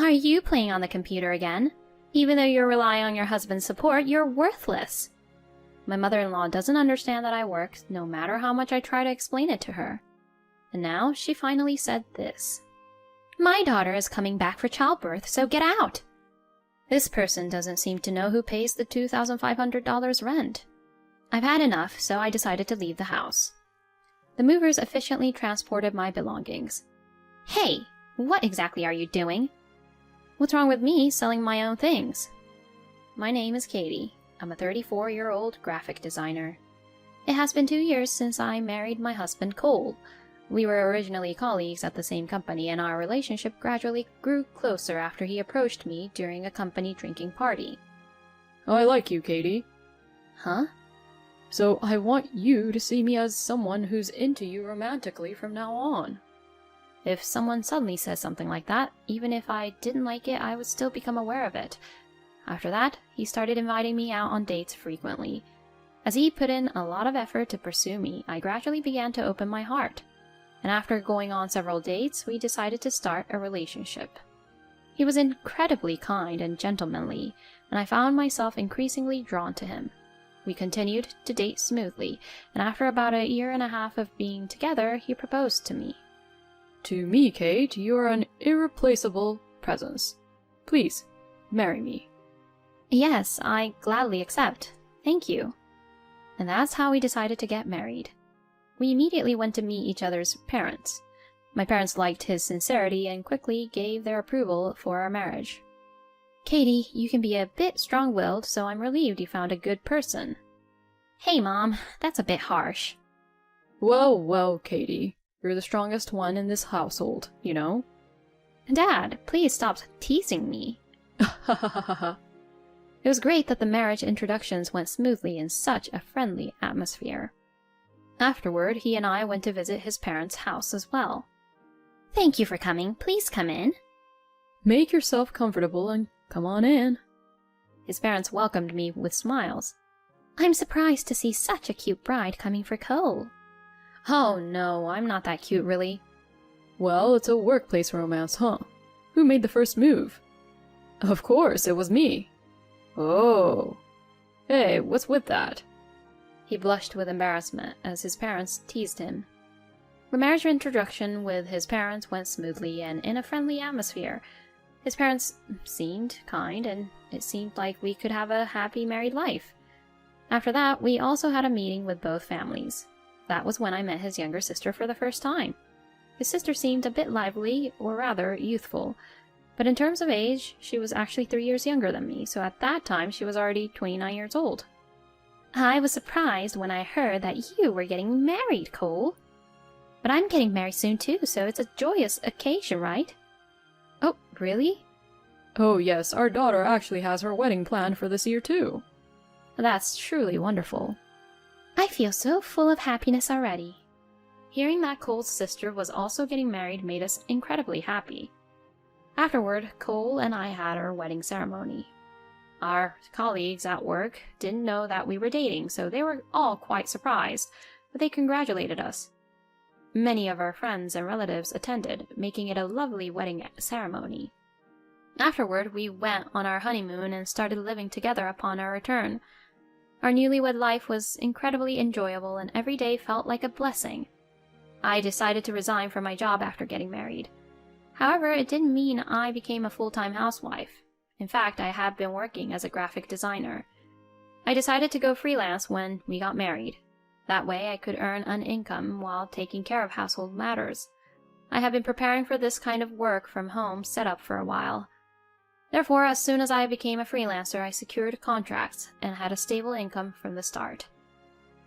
Are you playing on the computer again? Even though you're relying on your husband's support, you're worthless. My mother-in-law doesn't understand that I work, no matter how much I try to explain it to her. And now she finally said this. My daughter is coming back for childbirth, so get out! This person doesn't seem to know who pays the $2,500 rent. I've had enough, so I decided to leave the house. The movers efficiently transported my belongings. Hey, what exactly are you doing? What's wrong with me selling my own things? My name is Katie. I'm a 34-year-old graphic designer. It has been 2 years since I married my husband, Cole. We were originally colleagues at the same company, and our relationship gradually grew closer after he approached me during a company drinking party. I like you, Katie. Huh? So I want you to see me as someone who's into you romantically from now on. If someone suddenly says something like that, even if I didn't like it, I would still become aware of it. After that, he started inviting me out on dates frequently. As he put in a lot of effort to pursue me, I gradually began to open my heart. And after going on several dates, we decided to start a relationship. He was incredibly kind and gentlemanly, and I found myself increasingly drawn to him. We continued to date smoothly, and after about 1.5 years of being together, he proposed to me. To me, Kate, you are an irreplaceable presence. Please, marry me. Yes, I gladly accept. Thank you. And that's how we decided to get married. We immediately went to meet each other's parents. My parents liked his sincerity and quickly gave their approval for our marriage. Katie, you can be a bit strong-willed, so I'm relieved you found a good person. Hey, Mom, that's a bit harsh. Well, well, Katie. You're the strongest one in this household, you know? Dad, please stop teasing me. Ha ha ha ha. It was great that the marriage introductions went smoothly in such a friendly atmosphere. Afterward, he and I went to visit his parents' house as well. Thank you for coming. Please come in. Make yourself comfortable and come on in. His parents welcomed me with smiles. I'm surprised to see such a cute bride coming for Cole. Oh no, I'm not that cute really. Well, it's a workplace romance, huh? Who made the first move? Of course, it was me. Oh. Hey, what's with that? He blushed with embarrassment as his parents teased him. The marriage introduction with his parents went smoothly and in a friendly atmosphere. His parents seemed kind, and it seemed like we could have a happy married life. After that, we also had a meeting with both families. That was when I met his younger sister for the first time. His sister seemed a bit lively, or rather, youthful. But in terms of age, she was actually 3 years younger than me, so at that time she was already 29 years old. I was surprised when I heard that you were getting married, Cole. But I'm getting married soon too, so it's a joyous occasion, right? Oh, really? Oh yes, our daughter actually has her wedding planned for this year too. That's truly wonderful. I feel so full of happiness already. Hearing that Cole's sister was also getting married made us incredibly happy. Afterward, Cole and I had our wedding ceremony. Our colleagues at work didn't know that we were dating, so they were all quite surprised, but they congratulated us. Many of our friends and relatives attended, making it a lovely wedding ceremony. Afterward, we went on our honeymoon and started living together upon our return. Our newlywed life was incredibly enjoyable, and every day felt like a blessing. I decided to resign from my job after getting married. However, it didn't mean I became a full-time housewife. In fact, I had been working as a graphic designer. I decided to go freelance when we got married. That way I could earn an income while taking care of household matters. I had been preparing for this kind of work from home setup for a while. Therefore, as soon as I became a freelancer, I secured contracts and had a stable income from the start.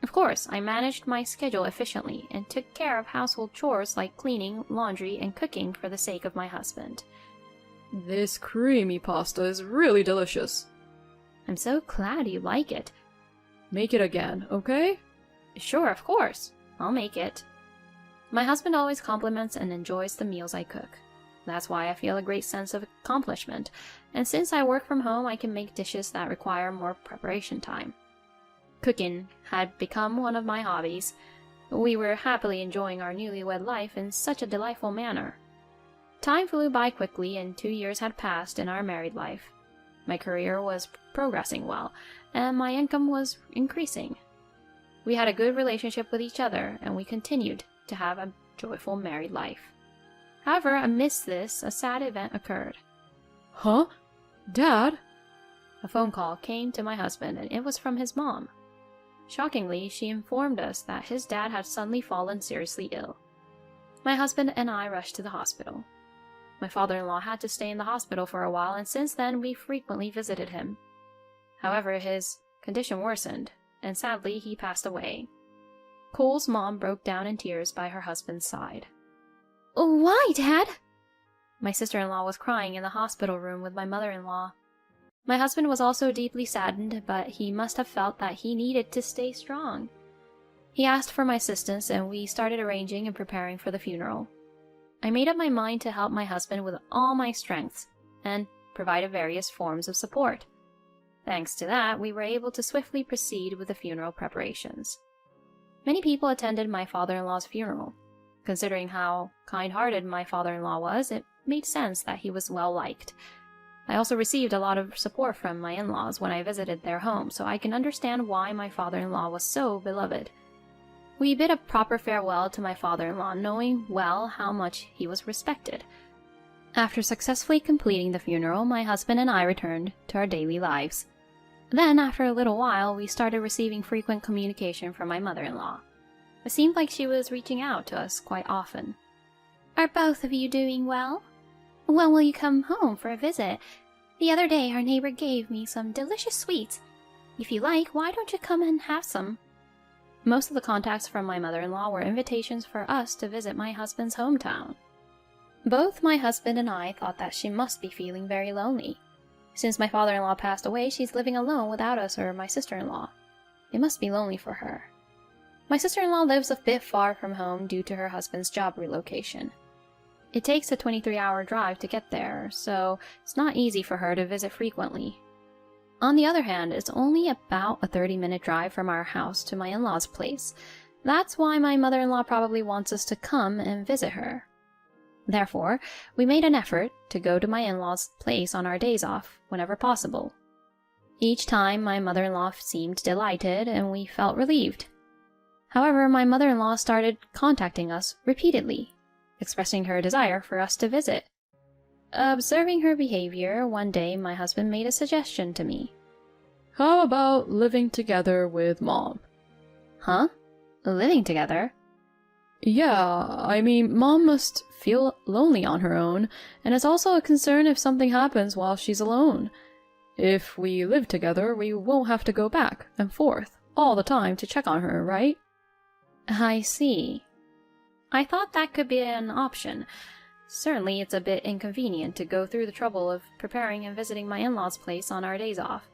Of course, I managed my schedule efficiently and took care of household chores like cleaning, laundry, and cooking for the sake of my husband. This creamy pasta is really delicious. I'm so glad you like it. Make it again, okay? Sure, of course. I'll make it. My husband always compliments and enjoys the meals I cook. That's why I feel a great sense of accomplishment, and since I work from home, I can make dishes that require more preparation time. Cooking had become one of my hobbies. We were happily enjoying our newlywed life in such a delightful manner. Time flew by quickly, and 2 years had passed in our married life. My career was progressing well, and my income was increasing. We had a good relationship with each other, and we continued to have a joyful married life. However, amidst this, a sad event occurred. Huh? Dad? A phone call came to my husband, and it was from his mom. Shockingly, she informed us that his dad had suddenly fallen seriously ill. My husband and I rushed to the hospital. My father-in-law had to stay in the hospital for a while, and since then we frequently visited him. However, his condition worsened, and sadly he passed away. Cole's mom broke down in tears by her husband's side. "Why, Dad?" My sister-in-law was crying in the hospital room with my mother-in-law. My husband was also deeply saddened, but he must have felt that he needed to stay strong. He asked for my assistance, and we started arranging and preparing for the funeral. I made up my mind to help my husband with all my strengths, and provided various forms of support. Thanks to that, we were able to swiftly proceed with the funeral preparations. Many people attended my father-in-law's funeral. Considering how kind-hearted my father-in-law was, it made sense that he was well-liked. I also received a lot of support from my in-laws when I visited their home, so I can understand why my father-in-law was so beloved. We bid a proper farewell to my father-in-law, knowing well how much he was respected. After successfully completing the funeral, my husband and I returned to our daily lives. Then, after a little while, we started receiving frequent communication from my mother-in-law. It seemed like she was reaching out to us quite often. "Are both of you doing well? When will you come home for a visit? The other day our neighbor gave me some delicious sweets. If you like, why don't you come and have some?" Most of the contacts from my mother-in-law were invitations for us to visit my husband's hometown. Both my husband and I thought that she must be feeling very lonely. Since my father-in-law passed away, she's living alone without us or my sister-in-law. It must be lonely for her. My sister-in-law lives a bit far from home due to her husband's job relocation. It takes a 23-hour drive to get there, so it's not easy for her to visit frequently. On the other hand, it's only about a 30-minute drive from our house to my in-laws' place. That's why my mother-in-law probably wants us to come and visit her. Therefore, we made an effort to go to my in-laws' place on our days off, whenever possible. Each time, my mother-in-law seemed delighted, and we felt relieved. However, my mother-in-law started contacting us repeatedly, expressing her desire for us to visit. Observing her behavior, one day my husband made a suggestion to me. How about living together with Mom? Huh? Living together? Yeah, I mean, Mom must feel lonely on her own, and it's also a concern if something happens while she's alone. If we live together, we won't have to go back and forth all the time to check on her, right? I see. I thought that could be an option. Certainly, it's a bit inconvenient to go through the trouble of preparing and visiting my in-laws' place on our days off,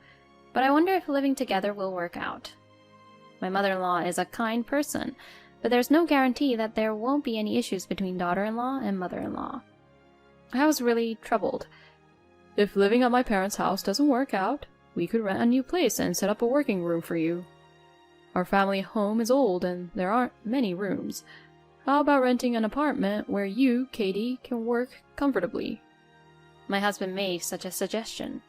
but I wonder if living together will work out. My mother-in-law is a kind person, but there's no guarantee that there won't be any issues between daughter-in-law and mother-in-law. I was really troubled. If living at my parents' house doesn't work out, we could rent a new place and set up a working room for you. Our family home is old and there aren't many rooms. How about renting an apartment where you, Katie, can work comfortably? My husband made such a suggestion.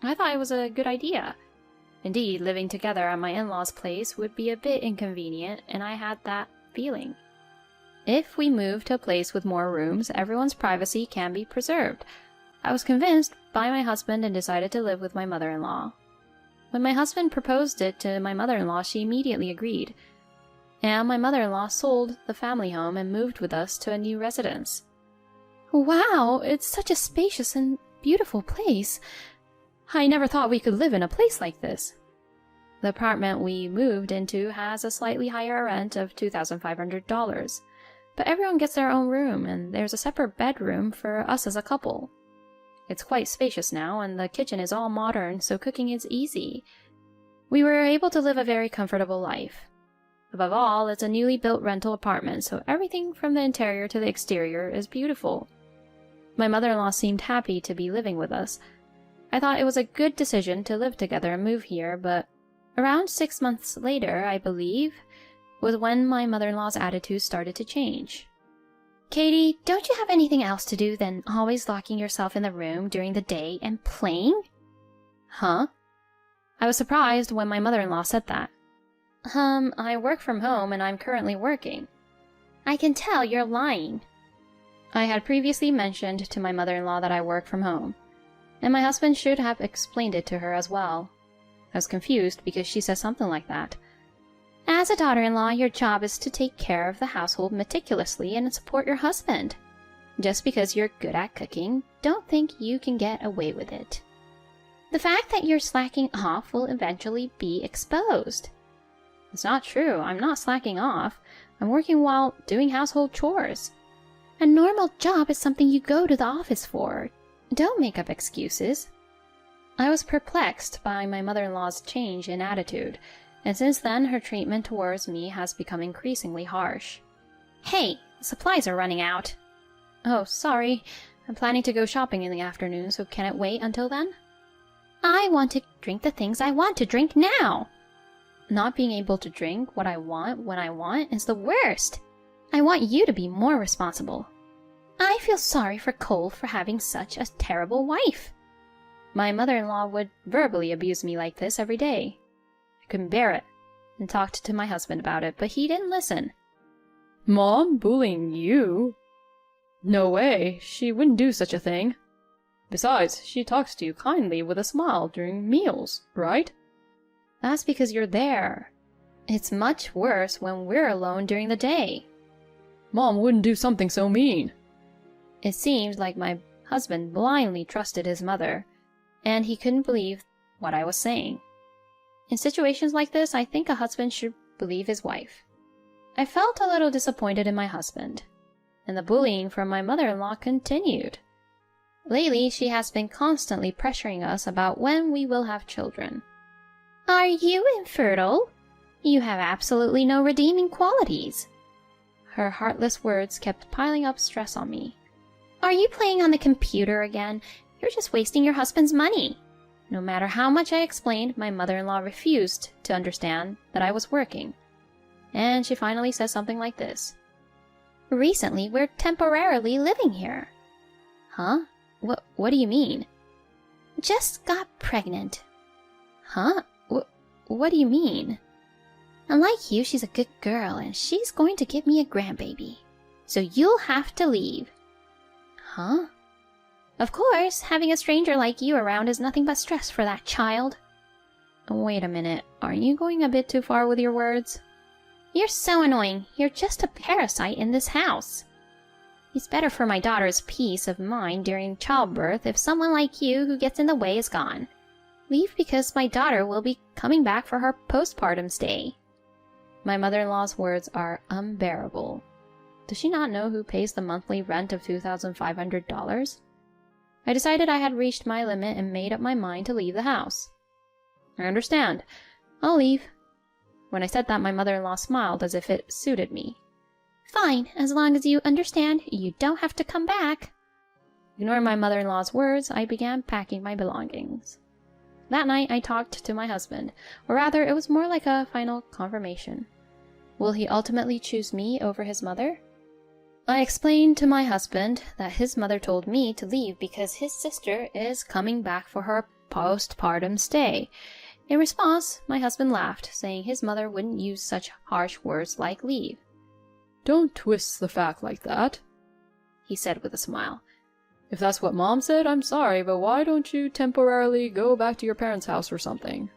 I thought it was a good idea. Indeed, living together at my in-laws' place would be a bit inconvenient, and I had that feeling. If we move to a place with more rooms, everyone's privacy can be preserved. I was convinced by my husband and decided to live with my mother-in-law. When my husband proposed it to my mother-in-law, she immediately agreed. And my mother-in-law sold the family home and moved with us to a new residence. Wow, it's such a spacious and beautiful place. I never thought we could live in a place like this. The apartment we moved into has a slightly higher rent of $2,500, but everyone gets their own room, and there's a separate bedroom for us as a couple. It's quite spacious now, and the kitchen is all modern, so cooking is easy. We were able to live a very comfortable life. Above all, it's a newly built rental apartment, so everything from the interior to the exterior is beautiful. My mother-in-law seemed happy to be living with us. I thought it was a good decision to live together and move here, but around 6 months later, I believe, was when my mother-in-law's attitude started to change. Katie, don't you have anything else to do than always locking yourself in the room during the day and playing? Huh? I was surprised when my mother-in-law said that. I work from home and I'm currently working. I can tell you're lying. I had previously mentioned to my mother-in-law that I work from home, and my husband should have explained it to her as well. I was confused because she said something like that. As a daughter-in-law, your job is to take care of the household meticulously and support your husband. Just because you're good at cooking, don't think you can get away with it. The fact that you're slacking off will eventually be exposed. It's not true. I'm not slacking off. I'm working while doing household chores. A normal job is something you go to the office for. Don't make up excuses. I was perplexed by my mother-in-law's change in attitude, and since then her treatment towards me has become increasingly harsh. Hey, supplies are running out. Oh, sorry. I'm planning to go shopping in the afternoon, so can it wait until then? I want to drink the things I want to drink now. Not being able to drink what I want when I want is the worst. I want you to be more responsible. I feel sorry for Cole for having such a terrible wife. My mother-in-law would verbally abuse me like this every day. I couldn't bear it, and talked to my husband about it, but he didn't listen. Mom bullying you? No way, she wouldn't do such a thing. Besides, she talks to you kindly with a smile during meals, right? That's because you're there. It's much worse when we're alone during the day. Mom wouldn't do something so mean. It seemed like my husband blindly trusted his mother, and he couldn't believe what I was saying. In situations like this, I think a husband should believe his wife. I felt a little disappointed in my husband, and the bullying from my mother-in-law continued. Lately, she has been constantly pressuring us about when we will have children. Are you infertile? You have absolutely no redeeming qualities. Her heartless words kept piling up stress on me. Are you playing on the computer again? You're just wasting your husband's money. No matter how much I explained, my mother-in-law refused to understand that I was working. And she finally said something like this. Recently, we're temporarily living here. Huh? What do you mean? Just got pregnant. Huh? What do you mean? Unlike you, she's a good girl, and she's going to give me a grandbaby. So you'll have to leave. Huh? Of course, having a stranger like you around is nothing but stress for that child. Wait a minute, aren't you going a bit too far with your words? You're so annoying. You're just a parasite in this house. It's better for my daughter's peace of mind during childbirth if someone like you who gets in the way is gone. Leave because my daughter will be coming back for her postpartum stay. My mother-in-law's words are unbearable. Does she not know who pays the monthly rent of $2,500? I decided I had reached my limit and made up my mind to leave the house. I understand. I'll leave. When I said that, my mother-in-law smiled as if it suited me. Fine, as long as you understand, you don't have to come back. Ignoring my mother-in-law's words, I began packing my belongings. That night, I talked to my husband, or rather, it was more like a final confirmation. Will he ultimately choose me over his mother? I explained to my husband that his mother told me to leave because his sister is coming back for her postpartum stay. In response, my husband laughed, saying his mother wouldn't use such harsh words like leave. Don't twist the fact like that, he said with a smile. If that's what Mom said, I'm sorry, but why don't you temporarily go back to your parents' house or something?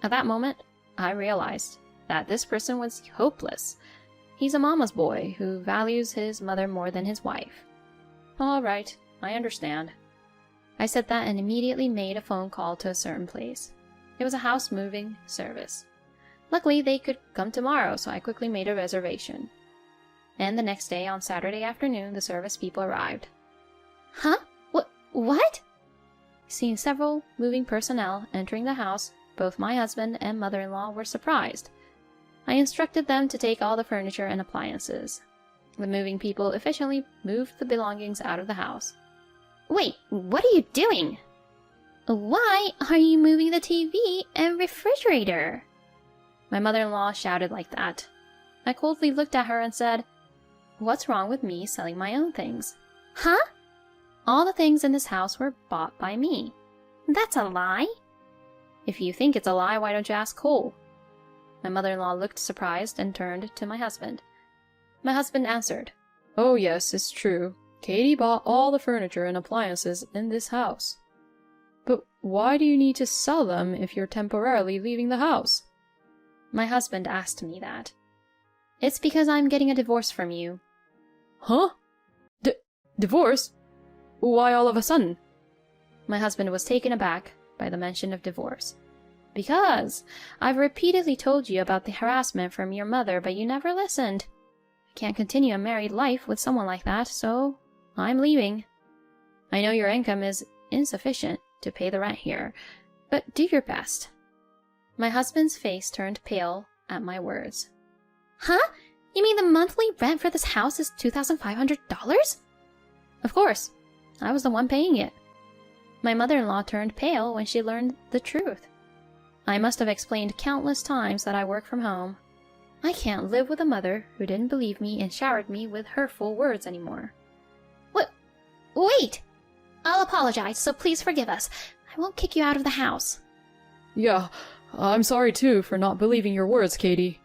At that moment, I realized that this person was hopeless. He's a mama's boy who values his mother more than his wife. All right, I understand. I said that and immediately made a phone call to a certain place. It was a house moving service. Luckily, they could come tomorrow, so I quickly made a reservation. And the next day, on Saturday afternoon, the service people arrived. Huh? What? Seeing several moving personnel entering the house, both my husband and mother-in-law were surprised. I instructed them to take all the furniture and appliances. The moving people efficiently moved the belongings out of the house. Wait, what are you doing? Why are you moving the TV and refrigerator? My mother-in-law shouted like that. I coldly looked at her and said, What's wrong with me selling my own things? Huh? All the things in this house were bought by me. That's a lie. If you think it's a lie, why don't you ask Cole? My mother-in-law looked surprised and turned to my husband. My husband answered, Oh yes, it's true. Katie bought all the furniture and appliances in this house. But why do you need to sell them if you're temporarily leaving the house? My husband asked me that. It's because I'm getting a divorce from you. Huh? Divorce? Why all of a sudden? My husband was taken aback by the mention of divorce. Because I've repeatedly told you about the harassment from your mother, but you never listened. I can't continue a married life with someone like that, so I'm leaving. I know your income is insufficient to pay the rent here, but do your best. My husband's face turned pale at my words. Huh? You mean the monthly rent for this house is $2,500? Of course. I was the one paying it. My mother-in-law turned pale when she learned the truth. I must have explained countless times that I work from home. I can't live with a mother who didn't believe me and showered me with hurtful words anymore. Wait! I'll apologize, so please forgive us. I won't kick you out of the house. Yeah, I'm sorry too for not believing your words, Katie.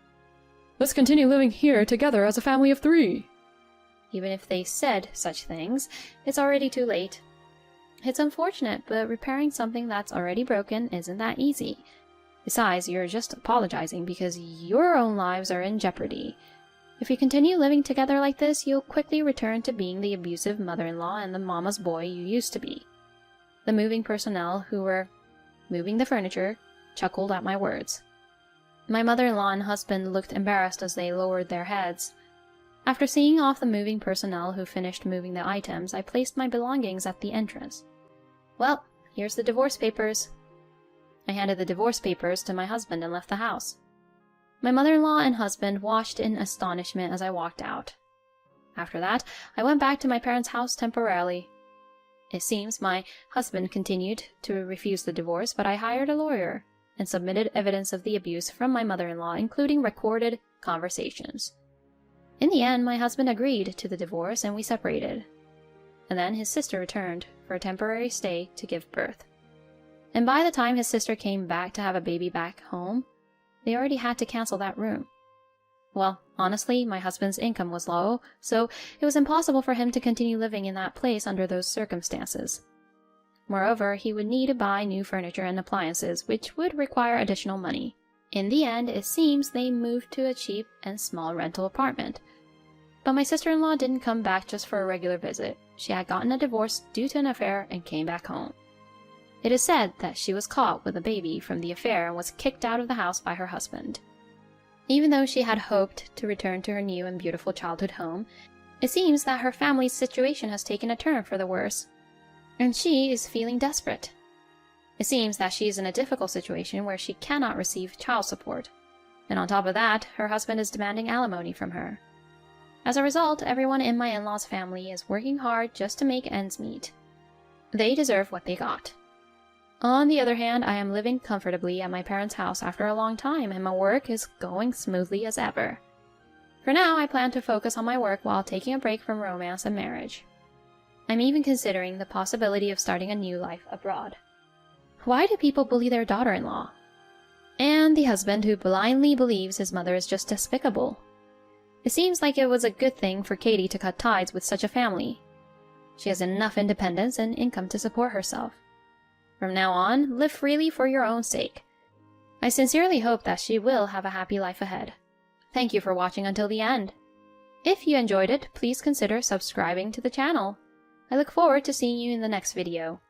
Let's continue living here together as a family of 3. Even if they said such things, it's already too late. It's unfortunate, but repairing something that's already broken isn't that easy. Besides, you're just apologizing because your own lives are in jeopardy. If you continue living together like this, you'll quickly return to being the abusive mother-in-law and the mama's boy you used to be. The moving personnel who were moving the furniture chuckled at my words. My mother-in-law and husband looked embarrassed as they lowered their heads. After seeing off the moving personnel who finished moving the items, I placed my belongings at the entrance. Well, here's the divorce papers. I handed the divorce papers to my husband and left the house. My mother-in-law and husband watched in astonishment as I walked out. After that, I went back to my parents' house temporarily. It seems my husband continued to refuse the divorce, but I hired a lawyer and submitted evidence of the abuse from my mother-in-law, including recorded conversations. In the end, my husband agreed to the divorce and we separated. And then his sister returned for a temporary stay to give birth. And by the time his sister came back to have a baby back home, they already had to cancel that room. Well, honestly, my husband's income was low, so it was impossible for him to continue living in that place under those circumstances. Moreover, he would need to buy new furniture and appliances, which would require additional money. In the end, it seems they moved to a cheap and small rental apartment. But my sister-in-law didn't come back just for a regular visit. She had gotten a divorce due to an affair and came back home. It is said that she was caught with a baby from the affair and was kicked out of the house by her husband. Even though she had hoped to return to her new and beautiful childhood home, it seems that her family's situation has taken a turn for the worse, and she is feeling desperate. It seems that she is in a difficult situation where she cannot receive child support, and on top of that, her husband is demanding alimony from her. As a result, everyone in my in-laws' family is working hard just to make ends meet. They deserve what they got. On the other hand, I am living comfortably at my parents' house after a long time, and my work is going smoothly as ever. For now, I plan to focus on my work while taking a break from romance and marriage. I'm even considering the possibility of starting a new life abroad. Why do people bully their daughter-in-law? And the husband who blindly believes his mother is just despicable. It seems like it was a good thing for Katie to cut ties with such a family. She has enough independence and income to support herself. From now on, live freely for your own sake. I sincerely hope that she will have a happy life ahead. Thank you for watching until the end. If you enjoyed it, please consider subscribing to the channel. I look forward to seeing you in the next video.